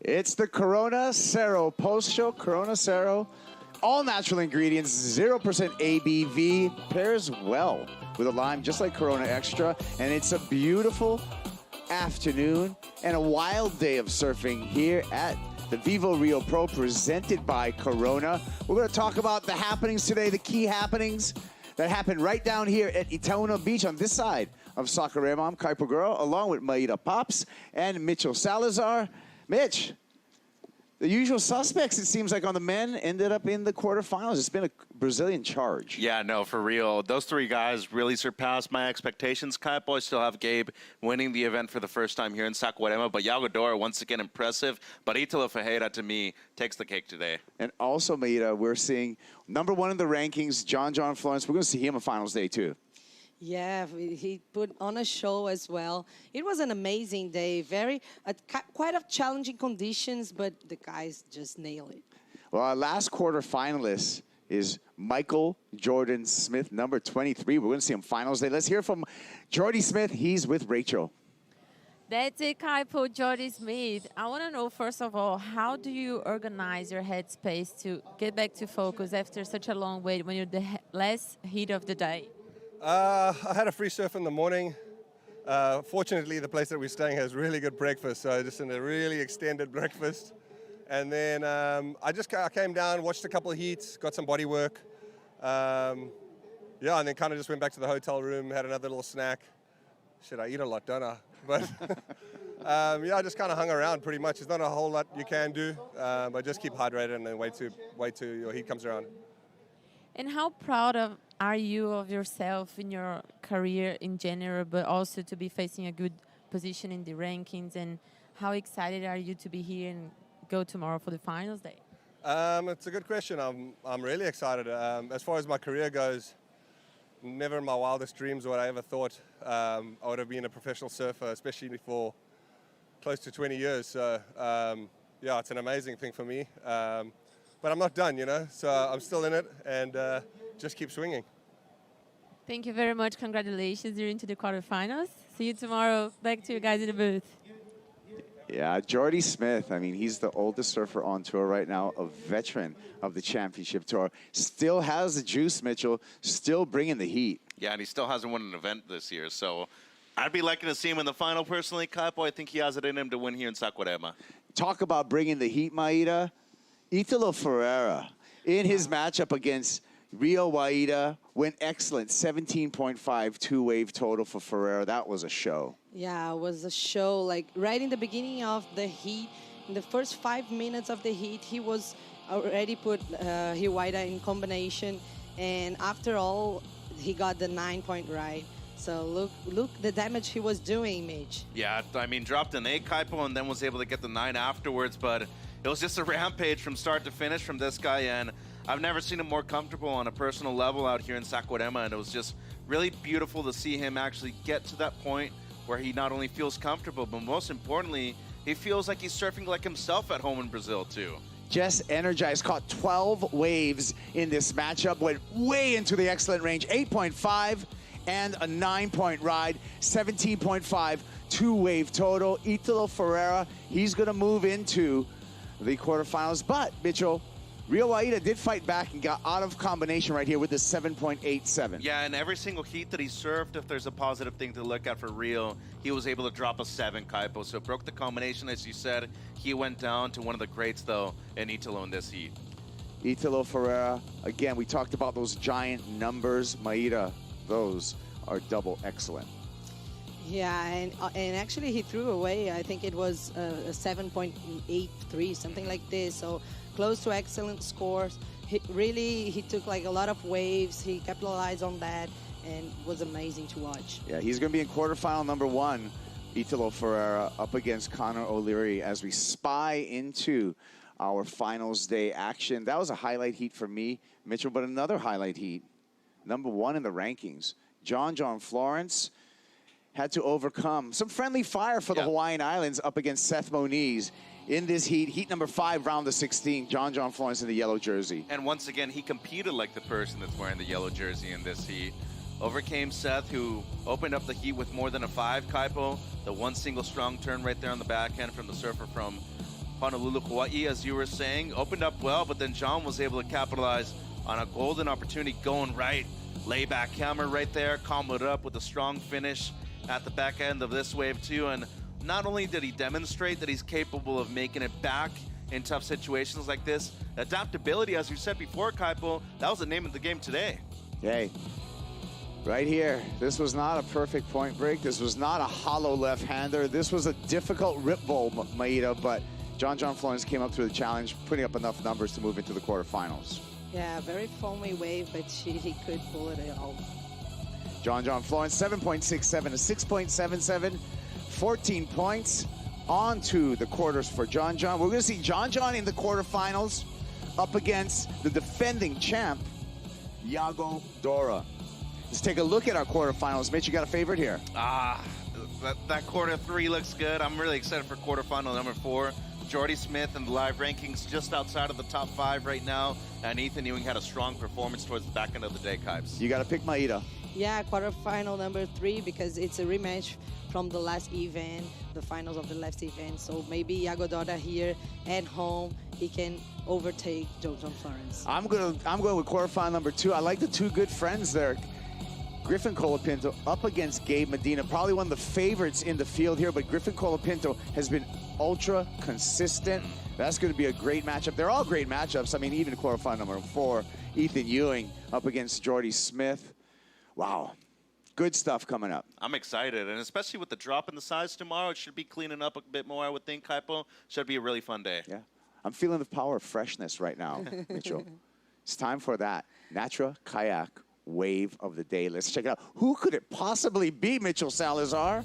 It's the Corona Cero post-show. Corona Cero, all natural ingredients, 0% ABV, pairs well with a lime, just like Corona Extra. And it's a beautiful afternoon and a wild day of surfing here at the Vivo Rio Pro, presented by Corona. We're going to talk about the happenings today, the key happenings that happened right down here at Italo Beach on this side of Saquarema. I'm Kai Paguro, along with Maida Pops and Mitchell Salazar. Mitch, the usual suspects, it seems like, on the men ended up in the quarterfinals. It's been a Brazilian charge. Yeah, no, for real. Those three guys really surpassed my expectations. I still have Gabe winning the event for the first time here in Saquarema, but Yago, Dora, once again, impressive. But Italo Ferreira, to me, takes the cake today. And also, Maida, we're seeing #1 in the rankings, John Florence. We're going to see him on finals day, too. Yeah, he put on a show as well. It was an amazing day, quite of challenging conditions, but the guys just nailed it. Well, our last quarter finalist is Michael Jordan Smith, number 23. We're going to see him finals day. Let's hear from Jordy Smith. He's with Rachel. That's it, Kaipo, Jordy Smith. I want to know, first of all, how do you organize your headspace to get back to focus after such a long wait when you're the last heat of the day? I had a free surf in the morning. Fortunately, the place that we're staying has really good breakfast, so just in a really extended breakfast. And then I came down, watched a couple of heats, got some body work. Yeah, and then kind of just went back to the hotel room, had another little snack. Shit, I eat a lot, don't I? But yeah, I just kind of hung around pretty much. There's not a whole lot you can do, but just keep hydrated and then wait till your heat comes around. And how proud are you of yourself in your career in general, but also to be facing a good position in the rankings? And how excited are you to be here and go tomorrow for the finals day? It's a good question. I'm really excited. As far as my career goes, never in my wildest dreams would I ever thought I would have been a professional surfer, especially for close to 20 years. So yeah, it's an amazing thing for me. But I'm not done, you know, so I'm still in it and just keep swinging. Thank you very much. Congratulations. You're into the quarterfinals. See you tomorrow. Back to you guys in the booth. Yeah, Jordy Smith, I mean, he's the oldest surfer on tour right now, a veteran of the championship tour. Still has the juice, Mitchell, still bringing the heat. Yeah, and he still hasn't won an event this year, so I'd be liking to see him in the final personally. Kaipo, I think he has it in him to win here in Saquarema. Talk about bringing the heat, Maida. Italo Ferreira, in his matchup against Rio Waida, went excellent. 17.5 two-wave total for Ferreira. That was a show. Yeah, it was a show. Like right in the beginning of the heat, in the first 5 minutes of the heat, he was already put Rio Waida in combination. And after all, he got the 9-point ride. So look the damage he was doing, Mitch. Yeah, I mean, dropped an 8 Kaipo and then was able to get the 9 afterwards, but it was just a rampage from start to finish from this guy, and I've never seen him more comfortable on a personal level out here in Saquarema, and it was just really beautiful to see him actually get to that point where he not only feels comfortable, but most importantly, he feels like he's surfing like himself at home in Brazil, too. Just energized, caught 12 waves in this matchup, went way into the excellent range, 8.5 and a 9-point ride, 17.5 two-wave total. Italo Ferreira, he's going to move into the quarterfinals, but Mitchell, Rio Waida did fight back and got out of combination right here with the 7.87. Yeah, and every single heat that he surfed, if there's a positive thing to look at for Rio, he was able to drop a 7 Kaipo. So broke the combination, as you said. He went down to one of the greats, though, in Italo in this heat. Italo Ferreira, again, we talked about those giant numbers. Maida, those are double excellent. Yeah, and actually he threw away, I think it was a 7.83, something like this. So close to excellent scores. He took like a lot of waves. He capitalized on that and was amazing to watch. Yeah, he's going to be in quarterfinal #1, Italo Ferreira, up against Connor O'Leary as we spy into our finals day action. That was a highlight heat for me, Mitchell, but another highlight heat. #1 in the rankings, John Florence had to overcome some friendly fire for the Hawaiian Islands up against Seth Moniz in this heat. Heat #5, round of 16, John Florence in the yellow jersey. And once again, he competed like the person that's wearing the yellow jersey in this heat. Overcame Seth, who opened up the heat with more than a 5 Kaipo. The one single strong turn right there on the backhand from the surfer from Honolulu, Hawaii, as you were saying. Opened up well, but then John was able to capitalize on a golden opportunity going right. Layback hammer right there, comboed up with a strong finish at the back end of this wave too. And not only did he demonstrate that he's capable of making it back in tough situations like this, adaptability, as you said before, Kaipo, that was the name of the game today. Hey, right here, this was not a perfect point break. This was not a hollow left-hander. This was a difficult rip bowl, Maeda, but John Florence came up through the challenge, putting up enough numbers to move into the quarterfinals. Yeah, very foamy wave, but he could pull it out. John Florence, 7.67 to 6.77, 14 points. On to the quarters for John. We're going to see John in the quarterfinals up against the defending champ, Yago Dora. Let's take a look at our quarterfinals. Mitch, you got a favorite here? That quarter 3 looks good. I'm really excited for quarterfinal number 4. Jordy Smith in the live rankings just outside of the top 5 right now. And Ethan Ewing had a strong performance towards the back end of the day, Kipes. You got to pick Maeda. Yeah, quarterfinal number 3, because it's a rematch from the last event, the finals of the last event. So maybe Yago Dora here at home, he can overtake John Florence. I'm going with quarterfinal number 2. I like the two good friends there. Griffin Colapinto up against Gabe Medina, probably one of the favorites in the field here, but Griffin Colapinto has been ultra consistent. That's going to be a great matchup. They're all great matchups. I mean, even quarterfinal number 4, Ethan Ewing up against Jordy Smith. Wow. Good stuff coming up. I'm excited, and especially with the drop in the size tomorrow, it should be cleaning up a bit more, I would think, Kaipo. Should be a really fun day. Yeah. I'm feeling the power of freshness right now, Mitchell. It's time for that Natra Kayak wave of the day. Let's check it out. Who could it possibly be, Mitchell Salazar?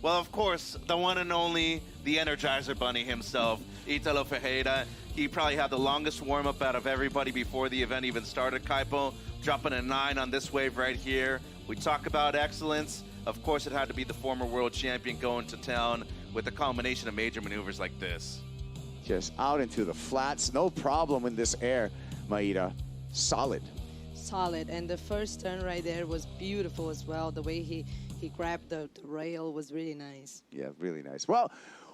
Well, of course, the one and only, the Energizer Bunny himself, Italo Ferreira. He probably had the longest warm-up out of everybody before the event even started, Kaipo. Dropping a 9 on this wave right here. We talk about excellence. Of course, it had to be the former world champion going to town with a combination of major maneuvers like this. Just out into the flats. No problem in this air, Maeda. Solid. Solid. And the first turn right there was beautiful as well. The way he grabbed the rail was really nice. Yeah, really nice. Well,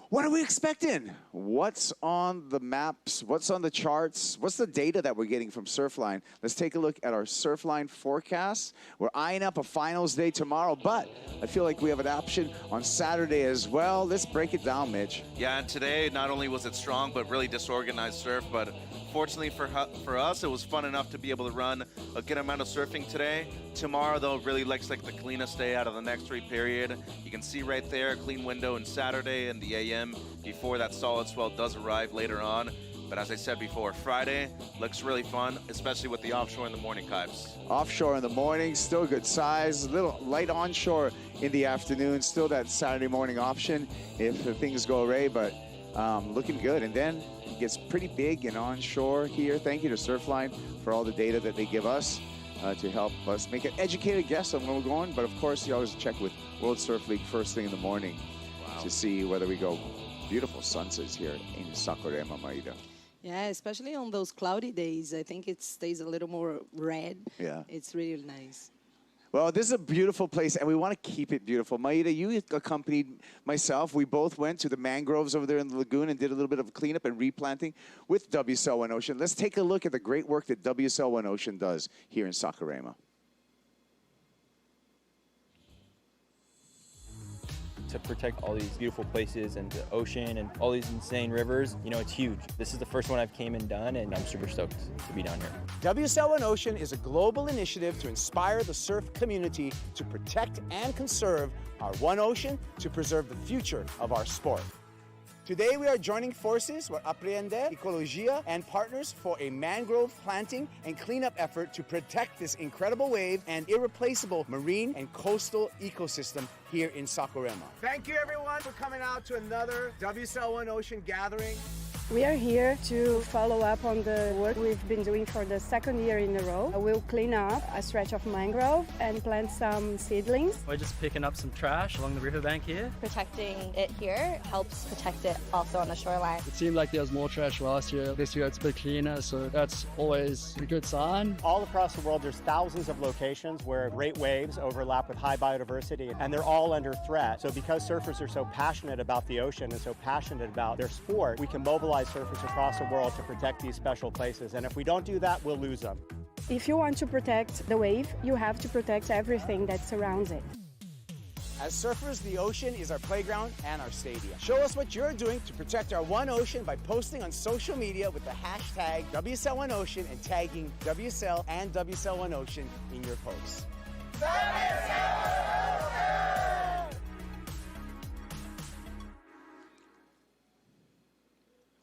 what are we expecting? What's on the maps? What's on the charts? What's the data that we're getting from Surfline? Let's take a look at our Surfline forecast. We're eyeing up a finals day tomorrow, but I feel like we have an option on Saturday as well. Let's break it down, Mitch. Yeah, and today not only was it strong, but really disorganized surf. But fortunately for us, it was fun enough to be able to run a good amount of surfing today. Tomorrow, though, really looks like the cleanest day out of the next 3 period. You can see right there a clean window in Saturday and the AM before that solid swell does arrive later on. But as I said before, Friday looks really fun, especially with the offshore in the morning, Kipes. Offshore in the morning, still good size. A little light onshore in the afternoon. Still that Saturday morning option if things go awry, but looking good. And then it gets pretty big and onshore here. Thank you to Surfline for all the data that they give us to help us make an educated guess on where we're going. But of course, you always check with World Surf League first thing in the morning to see whether we go. Beautiful sunsets here in Saquarema, Maeda. Yeah, especially on those cloudy days. I think it stays a little more red. Yeah. It's really nice. Well, this is a beautiful place, and we want to keep it beautiful. Maeda, you accompanied myself. We both went to the mangroves over there in the lagoon and did a little bit of cleanup and replanting with WSL One Ocean. Let's take a look at the great work that WSL One Ocean does here in Saquarema. To protect all these beautiful places and the ocean and all these insane rivers, you know, it's huge. This is the first one I've came and done, and I'm super stoked to be down here. WSL One Ocean is a global initiative to inspire the surf community to protect and conserve our one ocean to preserve the future of our sport. Today we are joining forces with Aprender Ecologia and partners for a mangrove planting and cleanup effort to protect this incredible wave and irreplaceable marine and coastal ecosystem here in Saquarema. Thank you everyone for coming out to another WSL One Ocean gathering. We are here to follow up on the work we've been doing for the 2nd year in a row. We'll clean up a stretch of mangrove and plant some seedlings. We're just picking up some trash along the riverbank here. Protecting it here helps protect it also on the shoreline. It seemed like there was more trash last year. This year it's a bit cleaner, so that's always a good sign. All across the world there's thousands of locations where great waves overlap with high biodiversity, and they're all under threat. So because surfers are so passionate about the ocean and so passionate about their sport, we can mobilize mobilize surfers across the world to protect these special places. And if we don't do that, we'll lose them. If you want to protect the wave, you have to protect everything that surrounds it. As surfers, the ocean is our playground and our stadium. Show us what you're doing to protect our One Ocean by posting on social media with the hashtag WSL1Ocean and tagging WSL and WSL1Ocean in your posts.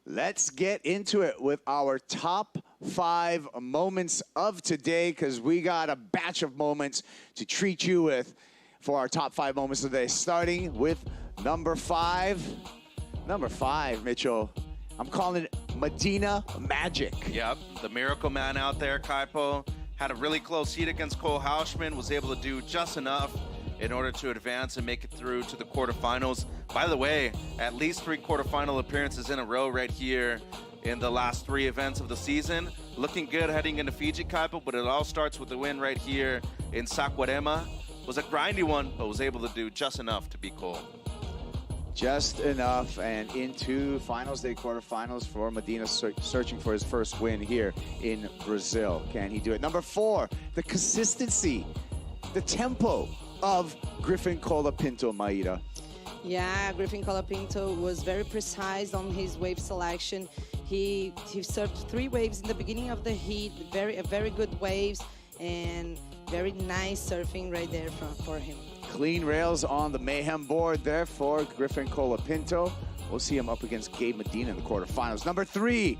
Let's get into it with our top 5 moments of today, because we got a batch of moments to treat you with for our top 5 moments of the day, starting with number 5. Number 5, Mitchell. I'm calling it Medina Magic. Yep, the miracle man out there, Kaipo, had a really close heat against Cole Houshmand, was able to do just enough in order to advance and make it through to the quarterfinals. By the way, at least 3 quarterfinal appearances in a row right here in the last 3 events of the season. Looking good heading into Fiji, Kaipo, but it all starts with the win right here in Saquarema. Was a grindy one, but was able to do just enough to beat Cole. Just enough, and into finals day quarterfinals for Medina, searching for his first win here in Brazil. Can he do it? Number 4, the consistency, the tempo of Griffin Colapinto, Maida. Yeah, Griffin Colapinto was very precise on his wave selection. He surfed 3 waves in the beginning of the heat, very good waves, and very nice surfing right there for him. Clean rails on the Mayhem board there for Griffin Colapinto. We'll see him up against Gabe Medina in the quarterfinals. Number 3,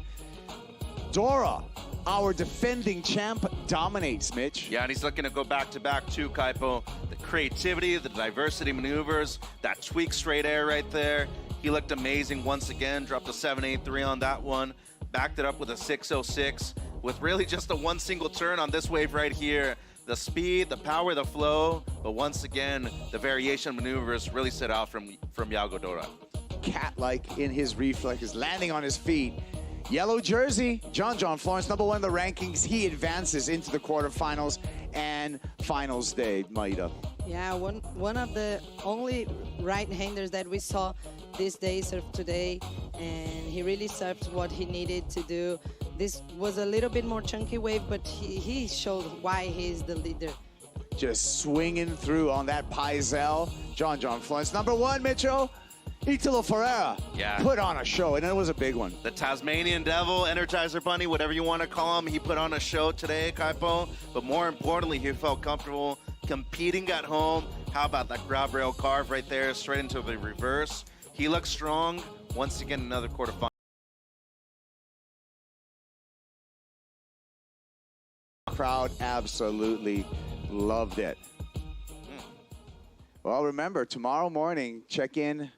Dora, our defending champ, dominates, Mitch. Yeah, and he's looking to go back-to-back too, Kaipo. The creativity, the diversity maneuvers, that tweak straight air right there. He looked amazing once again, dropped a 783 on that one, backed it up with a 606 with really just a one single turn on this wave right here. The speed, the power, the flow, but once again, the variation maneuvers really set out from Yago Dora. Cat-like in his reflexes, landing on his feet. Yellow jersey, John Florence, number 1 in the rankings. He advances into the quarterfinals and finals day, Maida. Yeah, one of the only right-handers that we saw this day surf today, and he really surfed what he needed to do. This was a little bit more chunky wave, but he showed why he's the leader. Just swinging through on that Paisel. John Florence. Number 1, Mitchell, Italo Ferreira. Yeah. Put on a show, and it was a big one. The Tasmanian Devil, Energizer Bunny, whatever you want to call him, he put on a show today, Kaipo. But more importantly, he felt comfortable competing at home. How about that grab rail carve right there, straight into the reverse? He looks strong. Once again, another quarterfinal. Crowd absolutely loved it. Well, remember, tomorrow morning, check in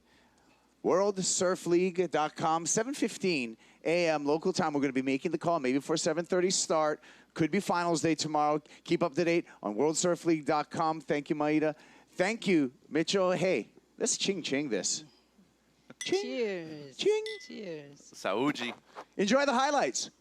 worldsurfleague.com, 7:15 a.m. local time. We're going to be making the call, maybe for 7:30 start. Could be finals day tomorrow. Keep up to date on worldsurfleague.com. Thank you, Maida. Thank you, Mitchell. Hey, let's ching this. Ching. Cheers. Ching. Cheers. Saúde. Enjoy the highlights.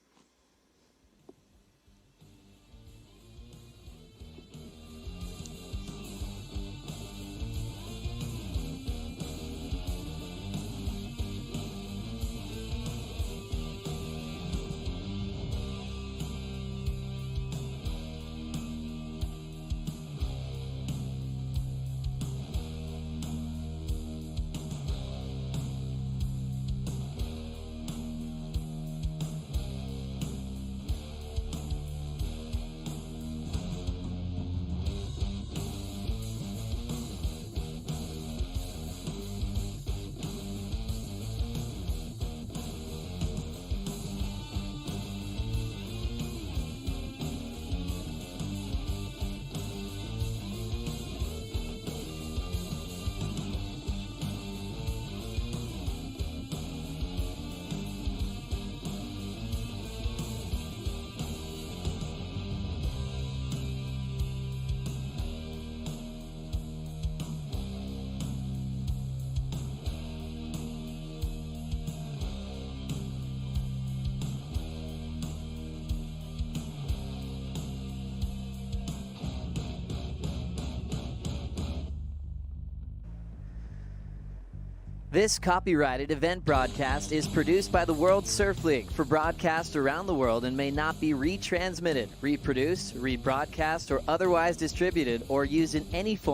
This copyrighted event broadcast is produced by the World Surf League for broadcast around the world and may not be retransmitted, reproduced, rebroadcast, or otherwise distributed or used in any form